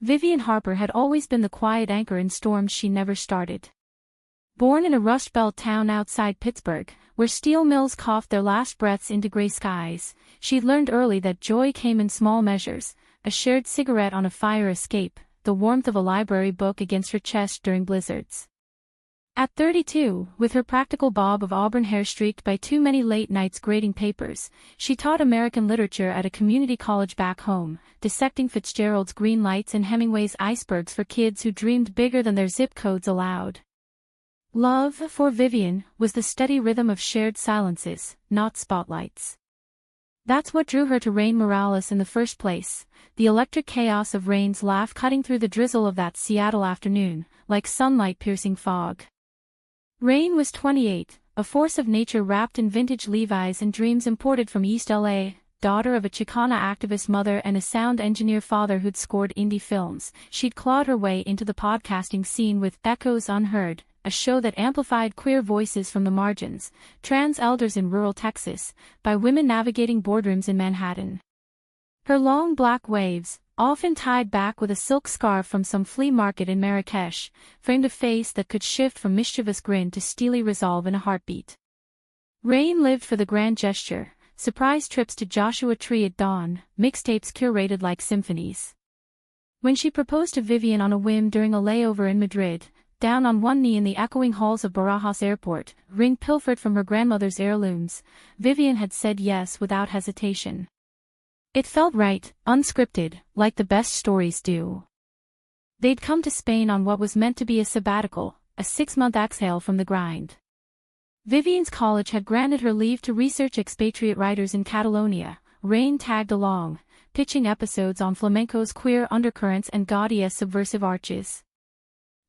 Vivian Harper had always been the quiet anchor in storms she never started. Born in a Rust Belt town outside Pittsburgh, where steel mills coughed their last breaths into gray skies, she'd learned early that joy came in small measures: a shared cigarette on a fire escape, the warmth of a library book against her chest during blizzards. At 32, with her practical bob of auburn hair streaked by too many late nights grading papers, she taught American literature at a community college back home, dissecting Fitzgerald's Green Lights and Hemingway's Icebergs for kids who dreamed bigger than their zip codes allowed. Love, for Vivian, was the steady rhythm of shared silences, not spotlights. That's what drew her to Rain Morales in the first place, the electric chaos of Rain's laugh cutting through the drizzle of that Seattle afternoon, like sunlight piercing fog. Rain was 28, a force of nature wrapped in vintage Levi's and dreams imported from East LA, daughter of a Chicana activist mother and a sound engineer father who'd scored indie films. She'd clawed her way into the podcasting scene with Echoes Unheard, a show that amplified queer voices from the margins, trans elders in rural Texas, by women navigating boardrooms in Manhattan. Her long black waves, often tied back with a silk scarf from some flea market in Marrakesh, framed a face that could shift from mischievous grin to steely resolve in a heartbeat. Rain lived for the grand gesture, surprise trips to Joshua Tree at dawn, mixtapes curated like symphonies. When she proposed to Vivian on a whim during a layover in Madrid, down on one knee in the echoing halls of Barajas Airport, ring pilfered from her grandmother's heirlooms, Vivian had said yes without hesitation. It felt right, unscripted, like the best stories do. They'd come to Spain on what was meant to be a sabbatical, a 6-month exhale from the grind. Vivian's college had granted her leave to research expatriate writers in Catalonia. Rain tagged along, pitching episodes on flamenco's queer undercurrents and Gaudia's subversive arches.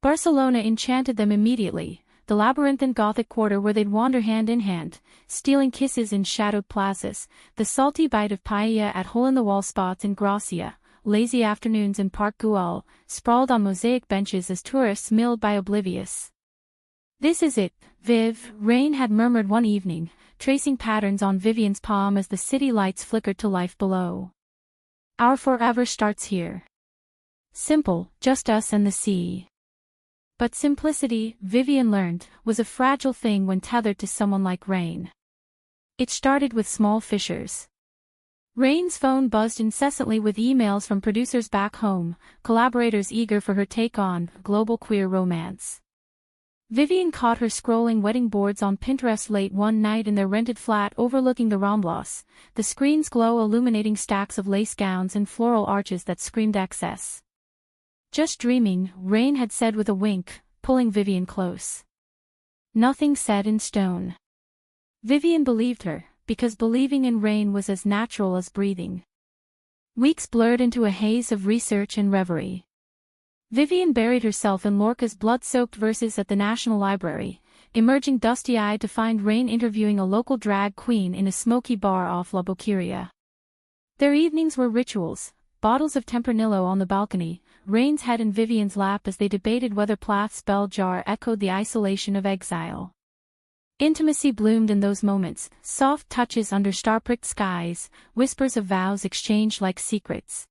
Barcelona enchanted them immediately, the labyrinthine Gothic quarter where they'd wander hand in hand, stealing kisses in shadowed plazas, the salty bite of paella at hole-in-the-wall spots in Gracia, lazy afternoons in Park Güell, sprawled on mosaic benches as tourists milled by oblivious. "This is it, Viv," Rain had murmured one evening, tracing patterns on Vivian's palm as the city lights flickered to life below. "Our forever starts here. Simple, just us and the sea." But simplicity, Vivian learned, was a fragile thing when tethered to someone like Rain. It started with small fissures. Rain's phone buzzed incessantly with emails from producers back home, collaborators eager for her take on global queer romance. Vivian caught her scrolling wedding boards on Pinterest late one night in their rented flat overlooking the Ramblas, the screen's glow illuminating stacks of lace gowns and floral arches that screamed excess. "Just dreaming," Rain had said with a wink, pulling Vivian close. Nothing set in stone. Vivian believed her, because believing in Rain was as natural as breathing. Weeks blurred into a haze of research and reverie. Vivian buried herself in Lorca's blood-soaked verses at the National Library, emerging dusty-eyed to find Rain interviewing a local drag queen in a smoky bar off La Boqueria. Their evenings were rituals, bottles of Tempranillo on the balcony, Rain's head in Vivian's lap as they debated whether Plath's bell jar echoed the isolation of exile. Intimacy bloomed in those moments, soft touches under star-pricked skies, whispers of vows exchanged like secrets.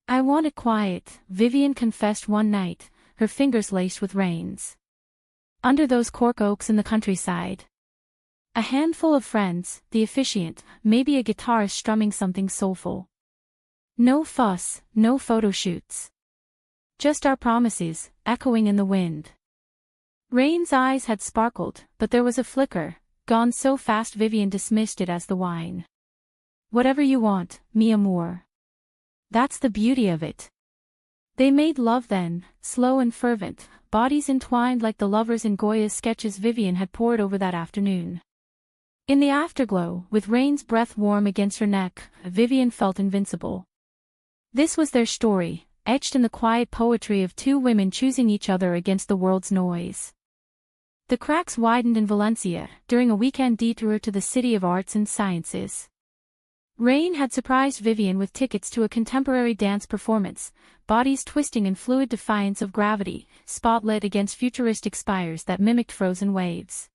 "I want it quiet," Vivian confessed one night, her fingers laced with Rain's. "Under those cork oaks in the countryside. A handful of friends, the officiant, maybe a guitarist strumming something soulful. No fuss, no photo shoots. Just our promises, echoing in the wind." Rain's eyes had sparkled, but there was a flicker, gone so fast Vivian dismissed it as the wine. "Whatever you want, mi amor. That's the beauty of it." They made love then, slow and fervent, bodies entwined like the lovers in Goya's sketches Vivian had pored over that afternoon. In the afterglow, with Rain's breath warm against her neck, Vivian felt invincible. This was their story, etched in the quiet poetry of two women choosing each other against the world's noise. The cracks widened in Valencia, during a weekend detour to the City of Arts and Sciences. Rain had surprised Vivian with tickets to a contemporary dance performance, bodies twisting in fluid defiance of gravity, spotlit against futuristic spires that mimicked frozen waves.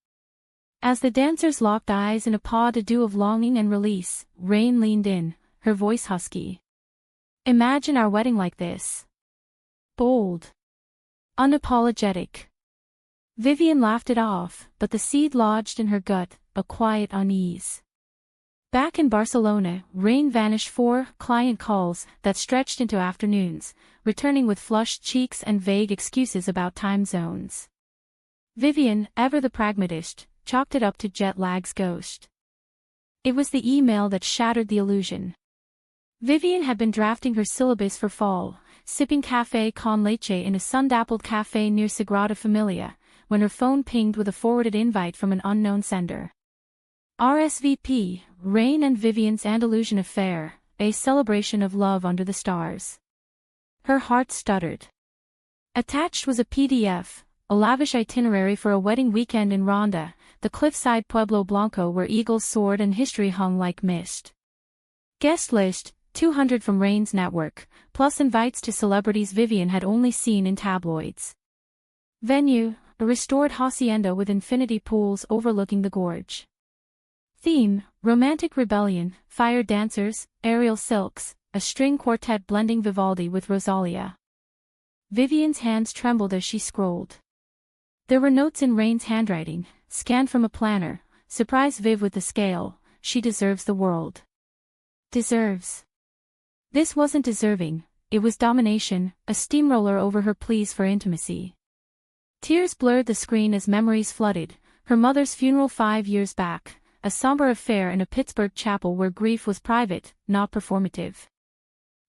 As the dancers locked eyes in a pas de deux of longing and release, Rain leaned in, her voice husky. "Imagine our wedding like this. Bold. Unapologetic. Vivian laughed it off, but the seed lodged in her gut, a quiet unease. Back in Barcelona, Rain vanished 4 client calls that stretched into afternoons, returning with flushed cheeks and vague excuses about time zones. Vivian, ever the pragmatist, chalked it up to jet lag's ghost. It was the email that shattered the illusion. Vivian had been drafting her syllabus for fall, sipping café con leche in a sun-dappled cafe near Sagrada Familia, when her phone pinged with a forwarded invite from an unknown sender. RSVP, Rain and Vivian's Andalusian affair, a celebration of love under the stars. Her heart stuttered. Attached was a PDF, a lavish itinerary for a wedding weekend in Ronda, the cliffside Pueblo Blanco where eagles soared and history hung like mist. Guest list, 200 from Rain's network, plus invites to celebrities Vivian had only seen in tabloids. Venue, a restored hacienda with infinity pools overlooking the gorge. Theme, romantic rebellion, fire dancers, aerial silks, a string quartet blending Vivaldi with Rosalia. Vivian's hands trembled as she scrolled. There were notes in Rain's handwriting, scanned from a planner. Surprise Viv with the scale, she deserves the world. Deserves. This wasn't deserving, it was domination, a steamroller over her pleas for intimacy. Tears blurred the screen as memories flooded, her mother's funeral 5 years back, a somber affair in a Pittsburgh chapel where grief was private, not performative.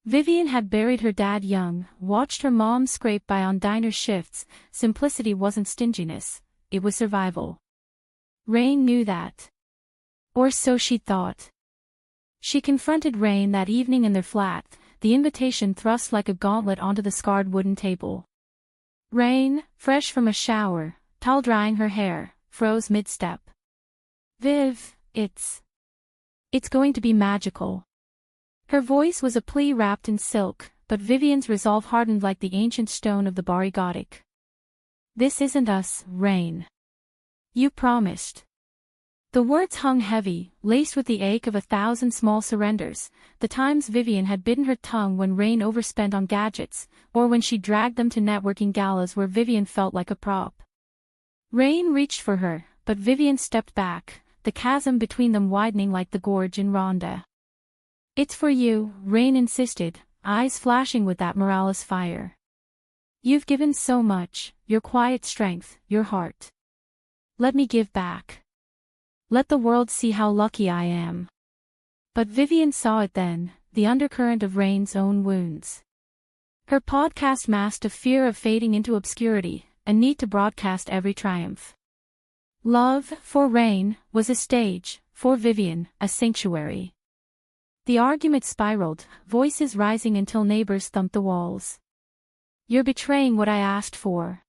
Vivian had buried her dad young, watched her mom scrape by on diner shifts. Simplicity wasn't stinginess, it was survival. Rain knew that. Or so she thought. She confronted Rain that evening in their flat, the invitation thrust like a gauntlet onto the scarred wooden table. Rain, fresh from a shower, towel-drying her hair, froze mid-step. Viv, it's going to be magical. Her voice was a plea wrapped in silk, but Vivian's resolve hardened like the ancient stone of the Bari Gothic. This isn't us, Rain. You promised. The words hung heavy, laced with the ache of 1,000 small surrenders, the times Vivian had bitten her tongue when Rain overspent on gadgets, or when she dragged them to networking galas where Vivian felt like a prop. Rain reached for her, but Vivian stepped back, the chasm between them widening like the gorge in Ronda. It's for you, Rain insisted, eyes flashing with that Morales fire. You've given so much, your quiet strength, your heart. Let me give back. Let the world see how lucky I am. But Vivian saw it then, the undercurrent of Rain's own wounds. Her podcast masked a fear of fading into obscurity, a need to broadcast every triumph. Love, for Rain, was a stage, for Vivian, a sanctuary. The argument spiraled, voices rising until neighbors thumped the walls. You're betraying what I asked for.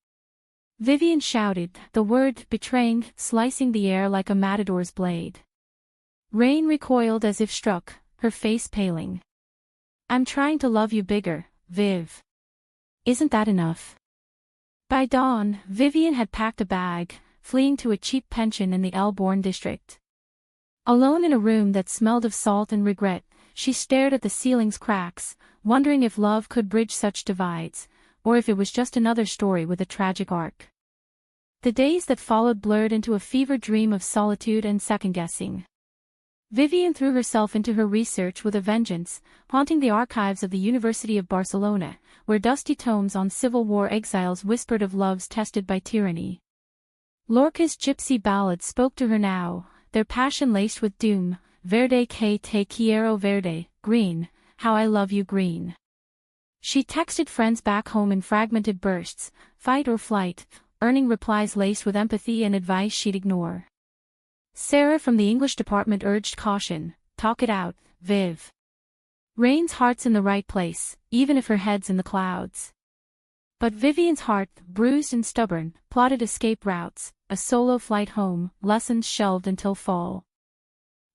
Vivian shouted, the word betraying slicing the air like a matador's blade. Rain recoiled as if struck, her face paling. I'm trying to love you bigger, Viv. Isn't that enough? By dawn, Vivian had packed a bag, fleeing to a cheap pension in the Elborn district. Alone in a room that smelled of salt and regret, she stared at the ceiling's cracks, wondering if love could bridge such divides, or if it was just another story with a tragic arc. The days that followed blurred into a fevered dream of solitude and second-guessing. Vivian threw herself into her research with a vengeance, haunting the archives of the University of Barcelona, where dusty tomes on Civil War exiles whispered of loves tested by tyranny. Lorca's gypsy ballads spoke to her now, their passion laced with doom, Verde que te quiero verde, green, how I love you green. She texted friends back home in fragmented bursts, fight or flight, earning replies laced with empathy and advice she'd ignore. Sarah from the English department urged caution, talk it out, Viv. Rain's heart's in the right place, even if her head's in the clouds. But Vivian's heart, bruised and stubborn, plotted escape routes, a solo flight home, lessons shelved until fall.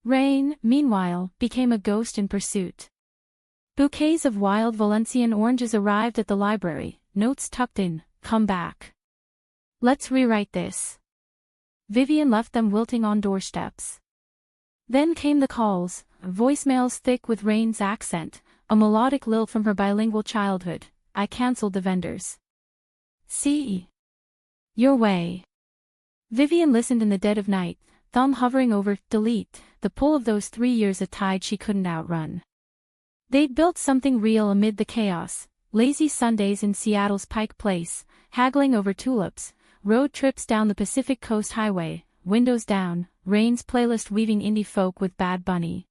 Rain, meanwhile, became a ghost in pursuit. Bouquets of wild Valencian oranges arrived at the library, notes tucked in, come back. Let's rewrite this. Vivian left them wilting on doorsteps. Then came the calls, voicemails thick with Rain's accent, a melodic lilt from her bilingual childhood. I cancelled the vendors. See your way. Vivian listened in the dead of night, thumb hovering over delete, the pull of those 3 years, a tide she couldn't outrun. They'd built something real amid the chaos, lazy Sundays in Seattle's Pike Place, haggling over tulips, road trips down the Pacific Coast Highway, windows down, Rain's playlist weaving indie folk with Bad Bunny.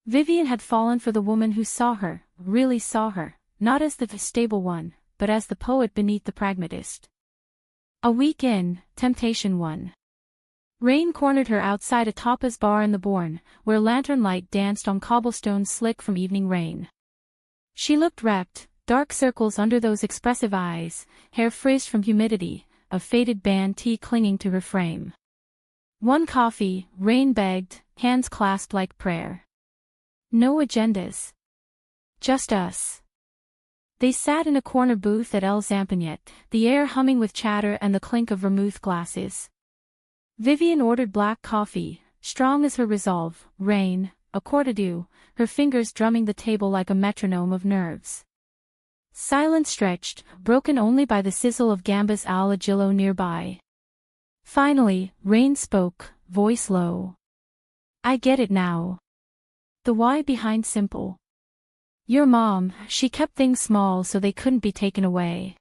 Vivian had fallen for the woman who saw her, really saw her, not as the stable one, but as the poet beneath the pragmatist. A week in, temptation won. Rain cornered her outside a tapas bar in the Bourne, where lantern light danced on cobblestones slick from evening rain. She looked repped, dark circles under those expressive eyes, hair frizzed from humidity, a faded band tee clinging to her frame. One coffee, Rain begged, hands clasped like prayer. No agendas. Just us. They sat in a corner booth at El Zampagnet, the air humming with chatter and the clink of vermouth glasses. Vivian ordered black coffee, strong as her resolve, Rain, a quart adieu, her fingers drumming the table like a metronome of nerves. Silence stretched, broken only by the sizzle of gambas al ajillo nearby. Finally, Rain spoke, voice low. I get it now. The why behind simple. Your mom, she kept things small so they couldn't be taken away.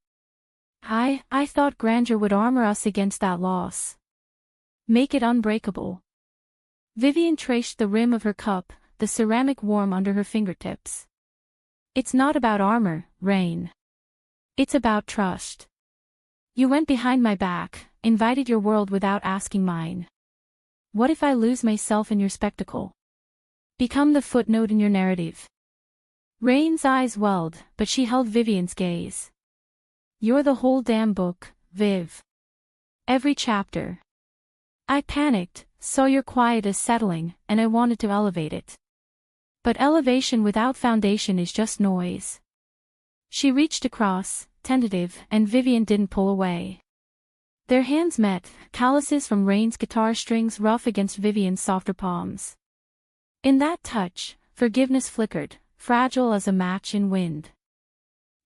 I thought grandeur would armor us against that loss. Make it unbreakable. Vivian traced the rim of her cup, the ceramic warm under her fingertips. It's not about armor, Rain. It's about trust. You went behind my back, invited your world without asking mine. What if I lose myself in your spectacle? Become the footnote in your narrative. Rain's eyes welled, but she held Vivian's gaze. You're the whole damn book, Viv. Every chapter. I panicked, saw your quiet as settling, and I wanted to elevate it. But elevation without foundation is just noise. She reached across, tentative, and Vivian didn't pull away. Their hands met, calluses from Rain's guitar strings rough against Vivian's softer palms. In that touch, forgiveness flickered, fragile as a match in wind.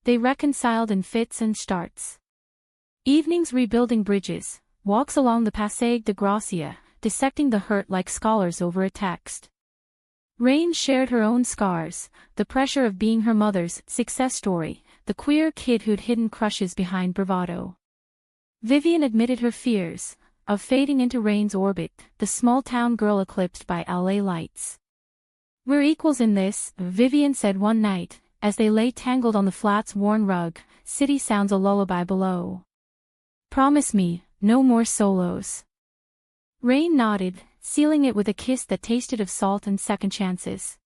They reconciled in fits and starts. Evenings rebuilding bridges, walks along the Passeig de Gracia, dissecting the hurt like scholars over a text. Rain shared her own scars, the pressure of being her mother's success story, the queer kid who'd hidden crushes behind bravado. Vivian admitted her fears, of fading into Rain's orbit, the small-town girl eclipsed by LA lights. We're equals in this, Vivian said one night, as they lay tangled on the flat's worn rug, city sounds a lullaby below. Promise me, no more solos. Rain nodded, sealing it with a kiss that tasted of salt and second chances.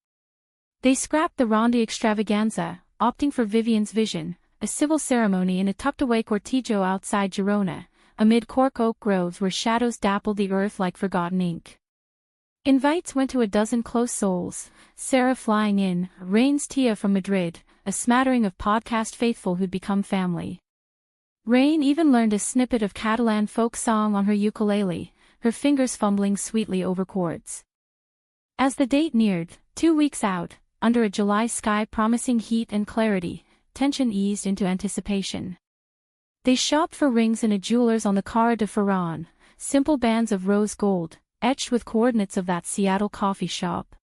They scrapped the Rondi extravaganza, opting for Vivian's vision, a civil ceremony in a tucked-away cortijo outside Girona, amid cork oak groves where shadows dappled the earth like forgotten ink. Invites went to a dozen close souls, Sarah flying in, Rain's Tia from Madrid, a smattering of podcast faithful who'd become family. Rain even learned a snippet of Catalan folk song on her ukulele, her fingers fumbling sweetly over chords. As the date neared, 2 weeks out, under a July sky promising heat and clarity, tension eased into anticipation. They shopped for rings in a jeweler's on the Cara de Ferran, simple bands of rose gold, etched with coordinates of that Seattle coffee shop.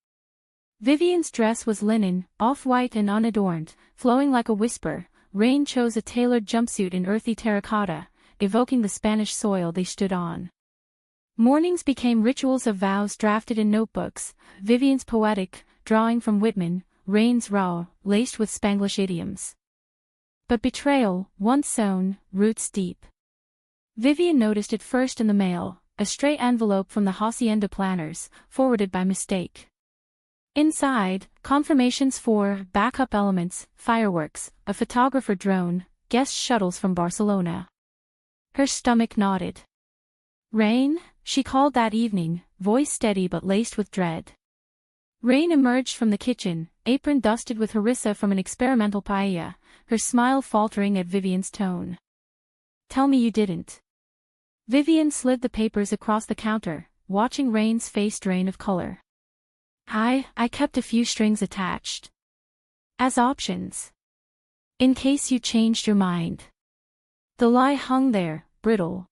Vivian's dress was linen, off-white and unadorned, flowing like a whisper. Rain chose a tailored jumpsuit in earthy terracotta, evoking the Spanish soil they stood on. Mornings became rituals of vows drafted in notebooks, Vivian's poetic, drawing from Whitman, Rain's raw, laced with Spanglish idioms. But betrayal, once sown, roots deep. Vivian noticed it first in the mail, a stray envelope from the Hacienda planners, forwarded by mistake. Inside, confirmations for backup elements, fireworks, a photographer drone, guest shuttles from Barcelona. Her stomach nodded. Rain, she called that evening, voice steady but laced with dread. Rain emerged from the kitchen, apron dusted with harissa from an experimental paella, her smile faltering at Vivian's tone. Tell me you didn't. Vivian slid the papers across the counter, watching Rain's face drain of color. I kept a few strings attached. As options. In case you changed your mind. The lie hung there, brittle.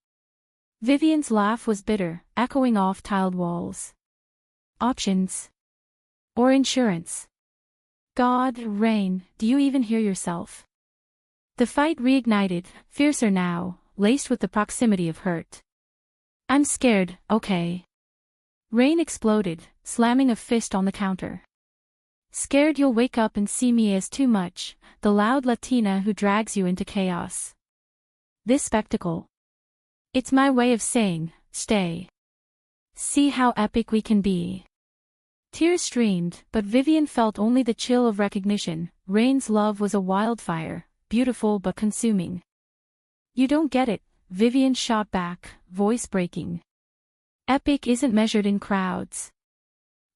Vivian's laugh was bitter, echoing off tiled walls. Options. Or insurance. God, Rain, do you even hear yourself? The fight reignited, fiercer now, laced with the proximity of hurt. I'm scared, okay. Rain exploded, slamming a fist on the counter. Scared you'll wake up and see me as too much, the loud Latina who drags you into chaos. This spectacle. It's my way of saying, stay. See how epic we can be. Tears streamed, but Vivian felt only the chill of recognition. Rain's love was a wildfire, beautiful but consuming. You don't get it, Vivian shot back, voice breaking. Epic isn't measured in crowds.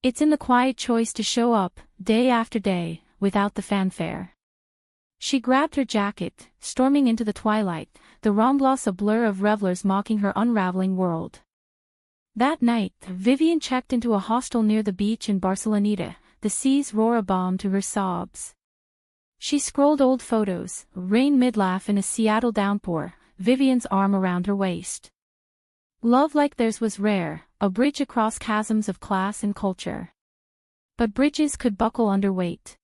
It's in the quiet choice to show up, day after day, without the fanfare. She grabbed her jacket, storming into the twilight, the Ramblas a blur of revelers mocking her unraveling world. That night, Vivian checked into a hostel near the beach in Barceloneta, the sea's roar a balm to her sobs. She scrolled old photos, Rain mid-laugh in a Seattle downpour, Vivian's arm around her waist. Love like theirs was rare, a bridge across chasms of class and culture. But bridges could buckle under weight.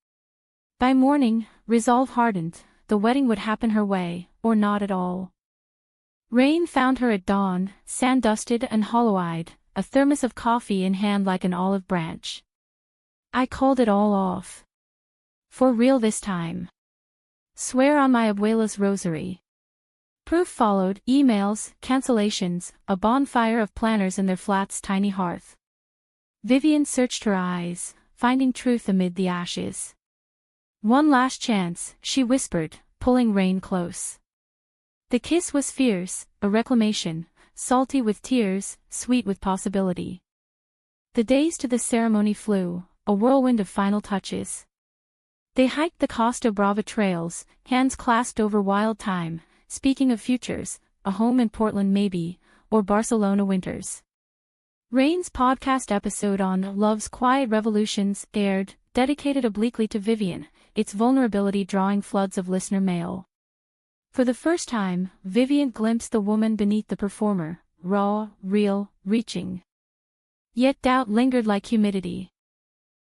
By morning, resolve hardened, the wedding would happen her way, or not at all. Rain found her at dawn, sand-dusted and hollow-eyed, a thermos of coffee in hand like an olive branch. I called it all off. For real this time. Swear on my abuela's rosary. Proof followed, emails, cancellations, a bonfire of planners in their flat's tiny hearth. Vivian searched her eyes, finding truth amid the ashes. One last chance, she whispered, pulling Rain close. The kiss was fierce, a reclamation, salty with tears, sweet with possibility. The days to the ceremony flew, a whirlwind of final touches. They hiked the Costa Brava trails, hands clasped over wild time, speaking of futures, a home in Portland maybe, or Barcelona winters. Rain's podcast episode on Love's Quiet Revolutions aired, dedicated obliquely to Vivian, its vulnerability drawing floods of listener mail. For the first time, Vivian glimpsed the woman beneath the performer, raw, real, reaching. Yet doubt lingered like humidity.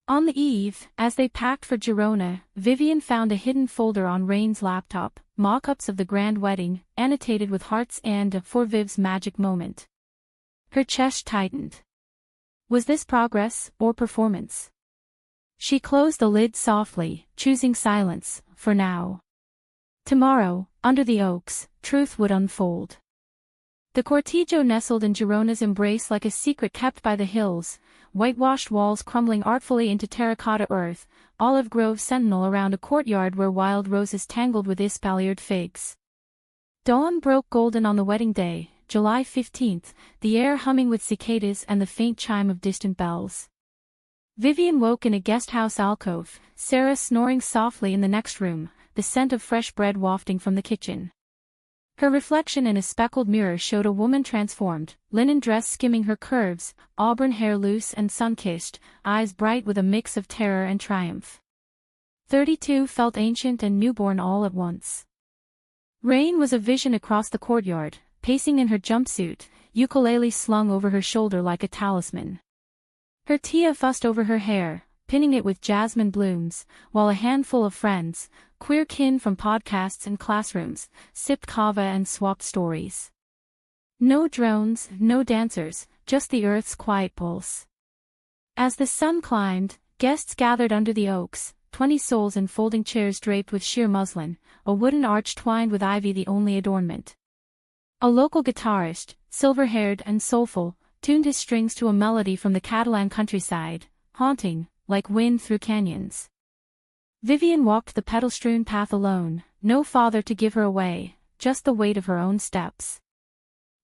On the eve, as they packed for Girona, Vivian found a hidden folder on Rain's laptop, mock-ups of the grand wedding, annotated with hearts and for Viv's magic moment. Her chest tightened. Was this progress, or performance? She closed the lid softly, choosing silence, for now. Tomorrow, under the oaks, truth would unfold. The cortijo nestled in Girona's embrace like a secret kept by the hills, whitewashed walls crumbling artfully into terracotta earth, olive grove sentinel around a courtyard where wild roses tangled with espaliered figs. Dawn broke golden on the wedding day, July 15th, the air humming with cicadas and the faint chime of distant bells. Vivian woke in a guesthouse alcove, Sarah snoring softly in the next room, the scent of fresh bread wafting from the kitchen. Her reflection in a speckled mirror showed a woman transformed, linen dress skimming her curves, auburn hair loose and sun-kissed, eyes bright with a mix of terror and triumph. 32 felt ancient and newborn all at once. Rain was a vision across the courtyard, pacing in her jumpsuit, ukulele slung over her shoulder like a talisman. Her tia fussed over her hair, pinning it with jasmine blooms, while a handful of friends, queer kin from podcasts and classrooms, sipped kava and swapped stories. No drones, no dancers, just the earth's quiet pulse. As the sun climbed, guests gathered under the oaks, 20 souls in folding chairs draped with sheer muslin, a wooden arch twined with ivy the only adornment. A local guitarist, silver-haired and soulful, tuned his strings to a melody from the Catalan countryside, haunting, like wind through canyons. Vivian walked the petal-strewn path alone, no father to give her away, just the weight of her own steps.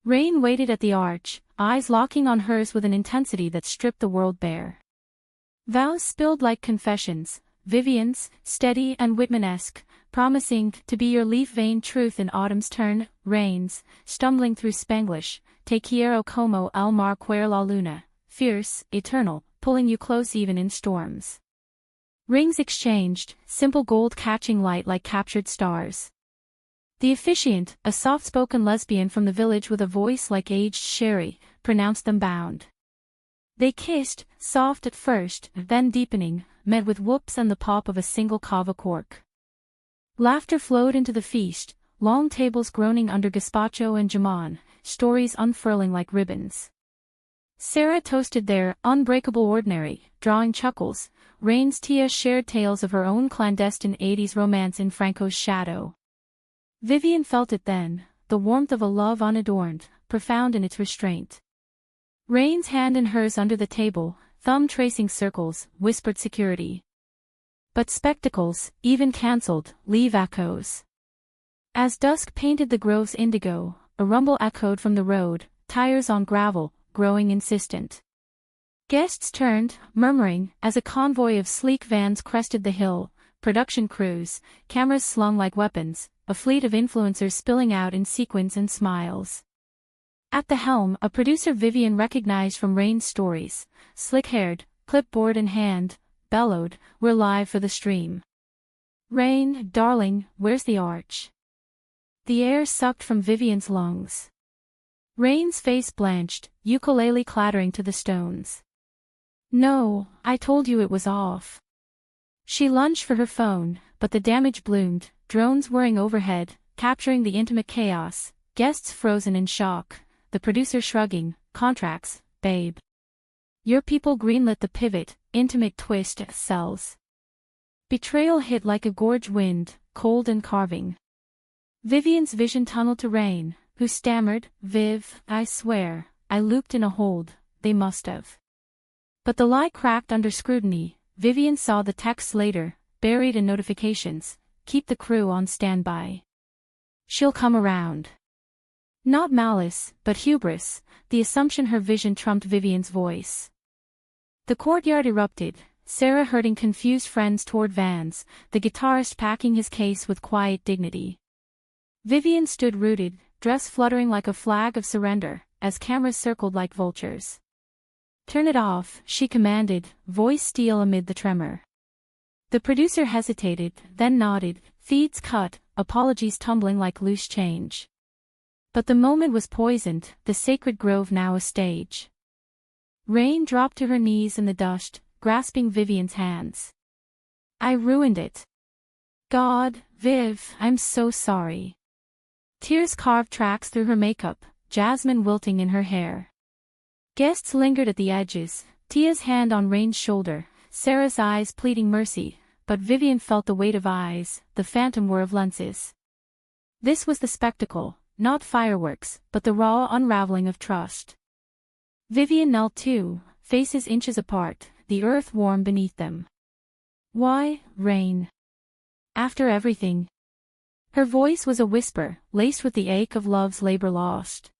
Rain waited at the arch, eyes locking on hers with an intensity that stripped the world bare. Vows spilled like confessions, Vivian's, steady and Whitman-esque, promising to be your leaf-veined truth in autumn's turn, Rain's, stumbling through Spanglish, te quiero como el mar quiere la luna, fierce, eternal, pulling you close even in storms. Rings exchanged, simple gold catching light like captured stars. The officiant, a soft-spoken lesbian from the village with a voice like aged sherry, pronounced them bound. They kissed, soft at first, then deepening, met with whoops and the pop of a single kava cork. Laughter flowed into the feast, long tables groaning under gazpacho and jamon, stories unfurling like ribbons. Sarah toasted their unbreakable ordinary, drawing chuckles. Rain's Tia shared tales of her own clandestine 80s romance in Franco's shadow. Vivian felt it then, the warmth of a love unadorned, profound in its restraint. Rain's hand in hers under the table, thumb tracing circles, whispered security. But spectacles, even cancelled, leave echoes. As dusk painted the groves indigo, a rumble echoed from the road, tires on gravel, growing insistent. Guests turned, murmuring, as a convoy of sleek vans crested the hill, production crews, cameras slung like weapons, a fleet of influencers spilling out in sequins and smiles. At the helm, a producer Vivian recognized from Rain's stories, slick-haired, clipboard in hand, bellowed, "We're live for the stream. Rain, darling, where's the arch?" The air sucked from Vivian's lungs. Rain's face blanched, ukulele clattering to the stones. "No, I told you it was off." She lunged for her phone, but the damage bloomed, drones whirring overhead, capturing the intimate chaos, guests frozen in shock, the producer shrugging, "Contracts, babe. Your people greenlit the pivot, intimate twist, sells." Betrayal hit like a gorge wind, cold and carving. Vivian's vision tunneled to Rain, who stammered, "Viv, I swear, I looped in a hold, they must have." But the lie cracked under scrutiny. Vivian saw the texts later, buried in notifications, "Keep the crew on standby. She'll come around." Not malice, but hubris, the assumption her vision trumped Vivian's voice. The courtyard erupted, Sarah herding confused friends toward vans, the guitarist packing his case with quiet dignity. Vivian stood rooted, dress fluttering like a flag of surrender, as cameras circled like vultures. "Turn it off," she commanded, voice steel amid the tremor. The producer hesitated, then nodded, feeds cut, apologies tumbling like loose change. But the moment was poisoned, the sacred grove now a stage. Rain dropped to her knees in the dust, grasping Vivian's hands. "I ruined it. God, Viv, I'm so sorry." Tears carved tracks through her makeup, jasmine wilting in her hair. Guests lingered at the edges, Tia's hand on Rain's shoulder, Sarah's eyes pleading mercy, but Vivian felt the weight of eyes, the phantom whir of lenses. This was the spectacle, not fireworks, but the raw unraveling of trust. Vivian knelt too, faces inches apart, the earth warm beneath them. "Why, Rain? After everything?" Her voice was a whisper, laced with the ache of love's labor lost.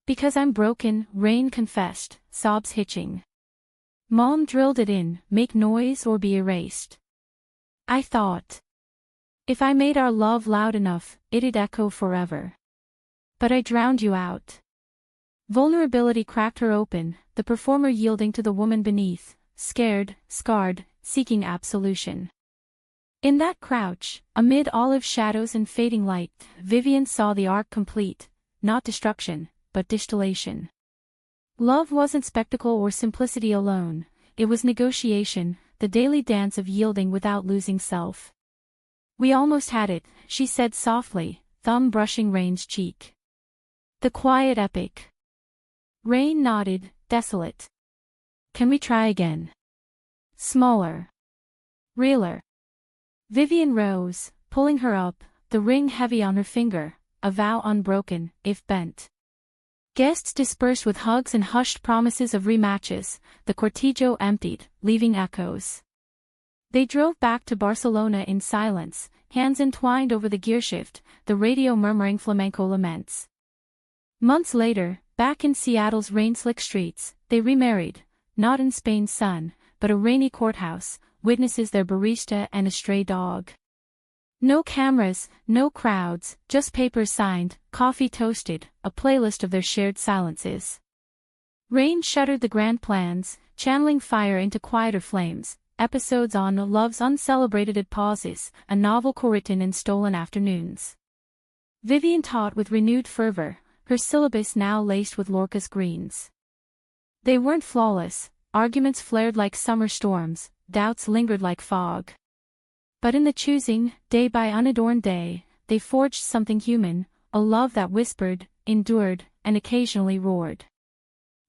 "Because I'm broken," Rain confessed, sobs hitching. Mom drilled it in, "Make noise or be erased." "I thought if I made our love loud enough, it'd echo forever. But I drowned you out." Vulnerability cracked her open, the performer yielding to the woman beneath, scared, scarred, seeking absolution. In that crouch, amid olive shadows and fading light, Vivian saw the arc complete, not destruction, but distillation. Love wasn't spectacle or simplicity alone, it was negotiation, the daily dance of yielding without losing self. "We almost had it," she said softly, thumb brushing Rain's cheek. "The quiet epic." Rain nodded, desolate. "Can we try again? Smaller. Realer." Vivian rose, pulling her up, the ring heavy on her finger, a vow unbroken, if bent. Guests dispersed with hugs and hushed promises of rematches, the cortijo emptied, leaving echoes. They drove back to Barcelona in silence, hands entwined over the gearshift, the radio murmuring flamenco laments. Months later, back in Seattle's rain-slick streets, they remarried, not in Spain's sun, but a rainy courthouse, witnesses their barista and a stray dog. No cameras, no crowds, just papers signed, coffee toasted, a playlist of their shared silences. Rain shuttered the grand plans, channeling fire into quieter flames, episodes on Love's Uncelebrated Pauses, a novel co-written in stolen afternoons. Vivian taught with renewed fervor, her syllabus now laced with Lorca's greens. They weren't flawless, arguments flared like summer storms, doubts lingered like fog. But in the choosing, day by unadorned day, they forged something human, a love that whispered, endured, and occasionally roared.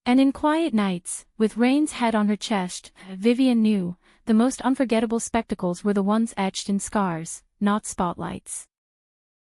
And in quiet nights, with Rain's head on her chest, Vivian knew, the most unforgettable spectacles were the ones etched in scars, not spotlights.